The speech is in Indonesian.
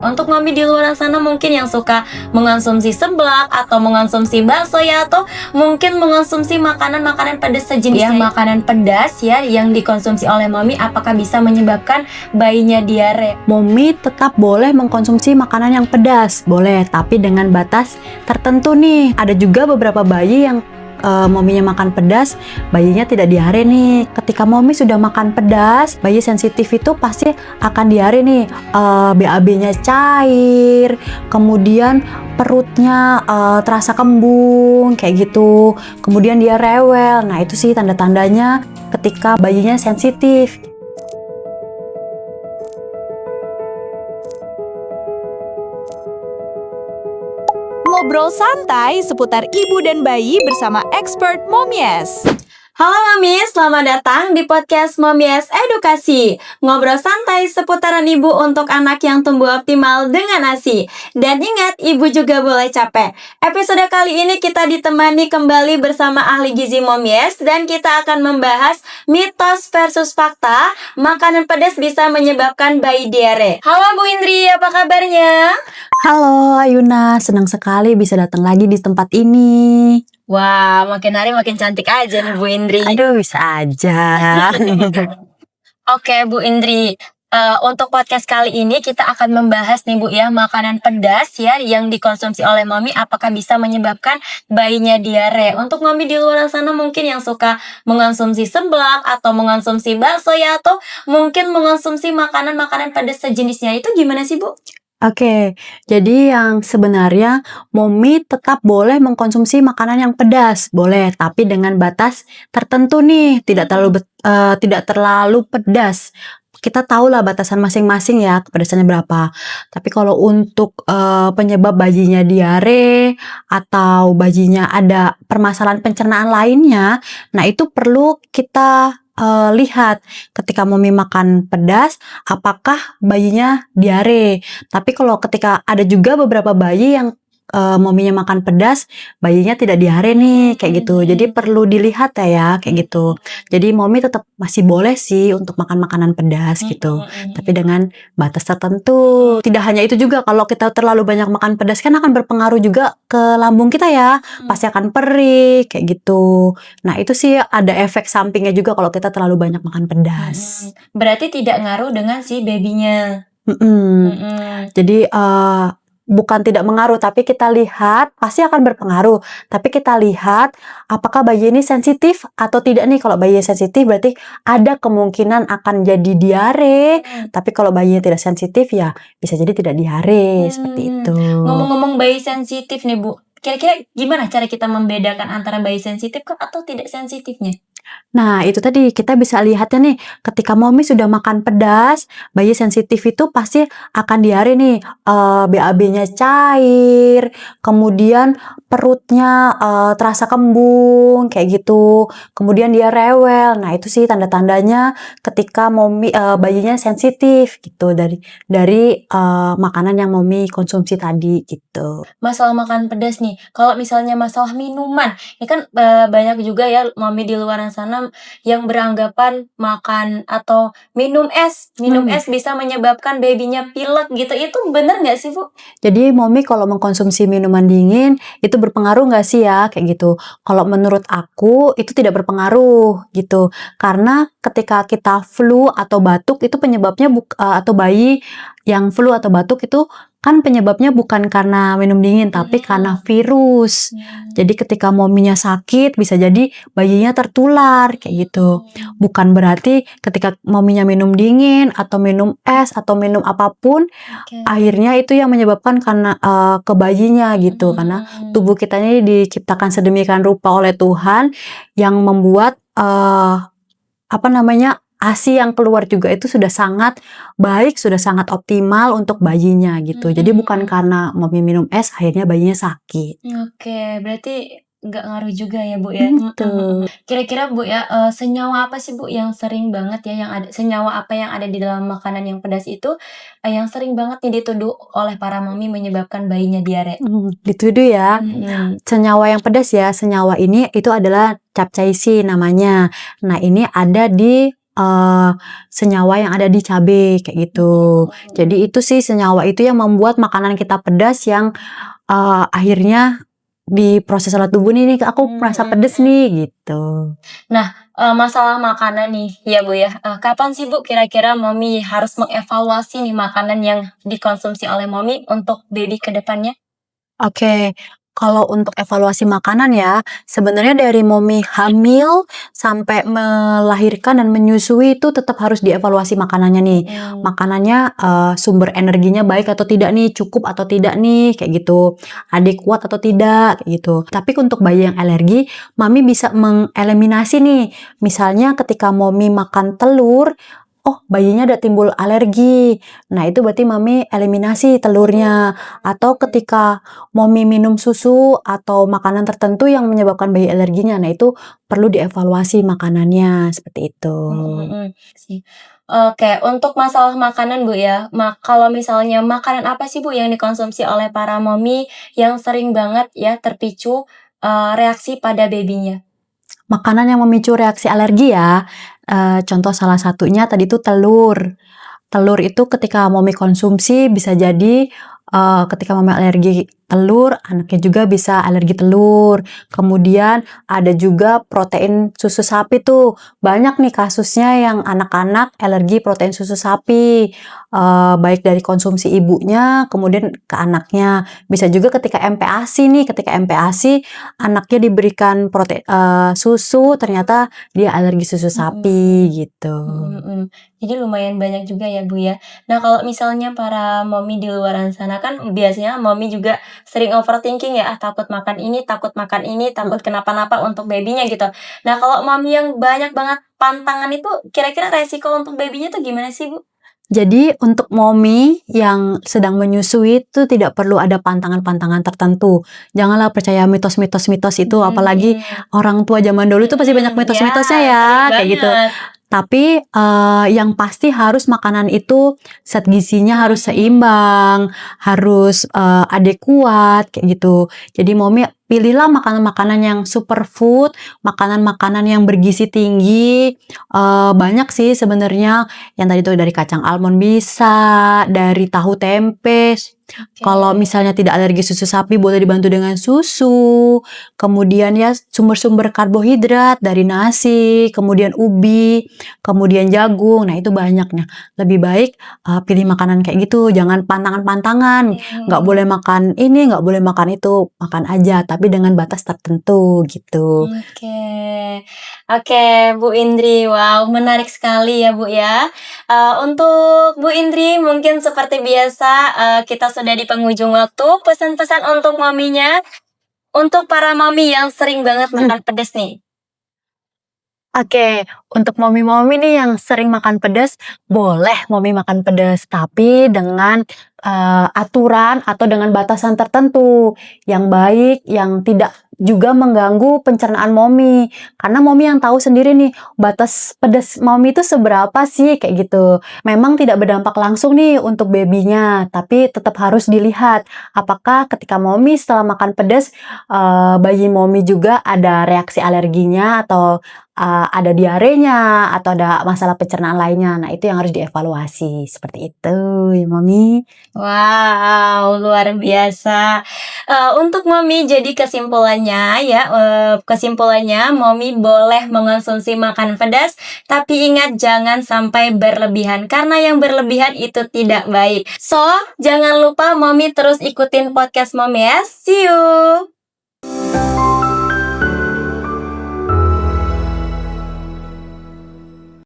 Untuk mami di luar sana mungkin yang suka mengonsumsi seblak atau mengonsumsi bakso ya, atau mungkin mengonsumsi makanan-makanan pedas sejenis ya, makanan pedas ya yang dikonsumsi oleh mami, apakah bisa menyebabkan bayinya diare? Mommy tetap boleh mengkonsumsi makanan yang pedas, boleh, tapi dengan batas tertentu nih. Ada juga beberapa bayi yang mominya makan pedas, bayinya tidak diare nih. Ketika momi sudah makan pedas, bayi sensitif itu pasti akan diare nih. BAB-nya cair, kemudian perutnya terasa kembung kayak gitu, kemudian dia rewel. Nah, itu sih tanda-tandanya ketika bayinya sensitif. Ngobrol santai seputar ibu dan bayi bersama expert Momies. Halo Momies, selamat datang di podcast Momies Edukasi. Ngobrol santai seputaran ibu untuk anak yang tumbuh optimal dengan ASI. Dan ingat, ibu juga boleh capek. Episode kali ini kita ditemani kembali bersama ahli gizi Momies, dan kita akan membahas mitos versus fakta, makanan pedas bisa menyebabkan bayi diare. Halo Bu Indri, apa kabarnya? Halo Ayuna, senang sekali bisa datang lagi di tempat ini. Wah, makin hari makin cantik aja nih Bu Indri. Aduh, bisa aja. Oke Bu Indri, untuk podcast kali ini kita akan membahas nih Bu ya, makanan pedas ya yang dikonsumsi oleh mami, apakah bisa menyebabkan bayinya diare. Untuk mami di luar sana mungkin yang suka mengonsumsi seblak atau mengonsumsi bakso ya, atau mungkin mengonsumsi makanan-makanan pedas sejenisnya, itu gimana sih Bu? Oke, jadi yang sebenarnya mommy tetap boleh mengkonsumsi makanan yang pedas, boleh, tapi dengan batas tertentu nih, tidak terlalu pedas. Kita tahu lah batasan masing-masing ya, kepedasannya berapa. Tapi kalau untuk penyebab bayinya diare atau bayinya ada permasalahan pencernaan lainnya, nah itu perlu kita lihat ketika mommy makan pedas, apakah bayinya diare. Tapi kalau ketika ada juga beberapa bayi yang mominya makan pedas, bayinya tidak diare nih, kayak gitu. Jadi perlu dilihat ya, kayak gitu. Jadi mommy tetap masih boleh sih untuk makan makanan pedas gitu, tapi dengan batas tertentu. Tidak hanya itu juga, kalau kita terlalu banyak makan pedas kan akan berpengaruh juga ke lambung kita ya, pasti akan perih kayak gitu. Nah, itu sih ada efek sampingnya juga kalau kita terlalu banyak makan pedas. Berarti tidak ngaruh dengan si babynya. Jadi bukan tidak mengaruh, tapi kita lihat pasti akan berpengaruh. Tapi kita lihat apakah bayi ini sensitif atau tidak nih. Kalau bayi sensitif berarti ada kemungkinan akan jadi diare. Tapi kalau bayinya tidak sensitif ya bisa jadi tidak diare, seperti itu. Ngomong-ngomong bayi sensitif nih Bu, kira-kira gimana cara kita membedakan antara bayi sensitif atau tidak sensitifnya? Nah, itu tadi kita bisa lihatnya nih, ketika mommy sudah makan pedas, bayi sensitif itu pasti akan diare nih, BAB-nya cair, kemudian perutnya terasa kembung kayak gitu, kemudian dia rewel. Nah, itu sih tanda-tandanya ketika mommy bayinya sensitif gitu dari makanan yang mommy konsumsi tadi gitu. Masalah makan pedas nih, kalau misalnya masalah minuman, ini kan banyak juga ya mami di luar sana yang beranggapan makan atau minum es bisa menyebabkan babynya pilek gitu. Itu bener nggak sih Bu? Jadi mommy kalau mengkonsumsi minuman dingin itu berpengaruh nggak sih ya, kayak gitu. Kalau menurut aku itu tidak berpengaruh gitu, karena ketika kita flu atau batuk itu penyebabnya atau bayi yang flu atau batuk itu kan penyebabnya bukan karena minum dingin, tapi karena virus. Jadi ketika mominya sakit, bisa jadi bayinya tertular, kayak gitu. Bukan berarti ketika mominya minum dingin, atau minum es, atau minum apapun, akhirnya itu yang menyebabkan karena ke bayinya gitu. Karena tubuh kita ini diciptakan sedemikian rupa oleh Tuhan, yang membuat ASI yang keluar juga itu sudah sangat baik, sudah sangat optimal untuk bayinya gitu. Jadi bukan karena mommy minum es akhirnya bayinya sakit. Oke, berarti nggak ngaruh juga ya Bu ya. Kira-kira Bu ya, senyawa apa sih Bu yang sering banget ya, senyawa apa yang ada di dalam makanan yang pedas itu yang sering banget nih dituduh oleh para mami menyebabkan bayinya diare? Dituduh ya. Senyawa yang pedas ya, senyawa ini itu adalah capsaicin namanya. Nah, ini ada di senyawa yang ada di cabai kayak gitu. Jadi itu sih senyawa itu yang membuat makanan kita pedas yang akhirnya di proses olah tubuh nih aku merasa pedes nih gitu. Masalah makanan nih, ya Bu ya. Kapan sih Bu kira-kira Mami harus mengevaluasi nih makanan yang dikonsumsi oleh Mami untuk baby ke depannya? Oke, kalau untuk evaluasi makanan ya, sebenarnya dari Momi hamil sampai melahirkan dan menyusui itu tetap harus dievaluasi makanannya nih. Makanannya sumber energinya baik atau tidak nih, cukup atau tidak nih, kayak gitu. Adik kuat atau tidak, kayak gitu. Tapi untuk bayi yang alergi, Mami bisa mengeliminasi nih. Misalnya ketika Momi makan telur, oh bayinya ada timbul alergi. Nah itu berarti Mami eliminasi telurnya. Atau ketika Mami minum susu atau makanan tertentu yang menyebabkan bayi alerginya, nah itu perlu dievaluasi makanannya seperti itu. Oke, untuk masalah makanan Bu ya, kalau misalnya makanan apa sih Bu yang dikonsumsi oleh para Mami yang sering banget ya terpicu reaksi pada babynya? Makanan yang memicu reaksi alergi ya, contoh salah satunya tadi itu telur. Telur itu ketika Mami konsumsi bisa jadi ketika Mami alergi telur, anaknya juga bisa alergi telur. Kemudian ada juga protein susu sapi tuh. Banyak nih kasusnya yang anak-anak alergi protein susu sapi. Baik dari konsumsi ibunya, kemudian ke anaknya. Bisa juga ketika MPASI nih, ketika MPASI anaknya diberikan susu, ternyata dia alergi susu sapi gitu. Jadi lumayan banyak juga ya Bu ya. Nah kalau misalnya para Mami di luar sana kan biasanya Mami juga sering overthinking ya, takut makan ini, takut kenapa-napa untuk babynya gitu. Nah kalau Mami yang banyak banget pantangan itu, kira-kira resiko untuk babynya tuh gimana sih Bu? Jadi untuk Momi yang sedang menyusui itu tidak perlu ada pantangan-pantangan tertentu. Janganlah percaya mitos-mitos itu, apalagi orang tua zaman dulu itu pasti banyak mitos-mitosnya ya, kayak gitu. Tapi yang pasti harus makanan itu zat gizinya harus seimbang, harus adekuat kayak gitu. Jadi Momi pilihlah makanan-makanan yang superfood, makanan-makanan yang bergizi tinggi. Banyak sih sebenarnya yang tadi tuh dari kacang almond bisa, dari tahu tempe. Kalau misalnya tidak alergi susu sapi boleh dibantu dengan susu. Kemudian ya sumber-sumber karbohidrat dari nasi, kemudian ubi, kemudian jagung. Nah itu banyaknya. Lebih baik pilih makanan kayak gitu. Jangan pantangan-pantangan. Nggak boleh makan ini, nggak boleh makan itu. Makan aja, tapi dengan batas tertentu gitu. Oke, Bu Indri, wow menarik sekali ya Bu ya. Untuk Bu Indri mungkin seperti biasa kita sudah di penghujung waktu. Pesan-pesan untuk maminya, untuk para mami yang sering banget makan pedas nih. Oke, untuk Momi-Momi nih yang sering makan pedas, boleh Momi makan pedas, tapi dengan aturan atau dengan batasan tertentu yang baik, yang tidak juga mengganggu pencernaan Momi. Karena Momi yang tahu sendiri nih, batas pedas Momi itu seberapa sih, kayak gitu. Memang tidak berdampak langsung nih untuk babynya, tapi tetap harus dilihat apakah ketika Momi setelah makan pedas, bayi Momi juga ada reaksi alerginya atau ada diarenya atau ada masalah pencernaan lainnya. Nah itu yang harus dievaluasi seperti itu ya Mami. Wow, luar biasa. Untuk Mami jadi kesimpulannya ya, Mami boleh mengonsumsi makan pedas, tapi ingat jangan sampai berlebihan karena yang berlebihan itu tidak baik. So, jangan lupa Mami terus ikutin podcast Mami ya. See you.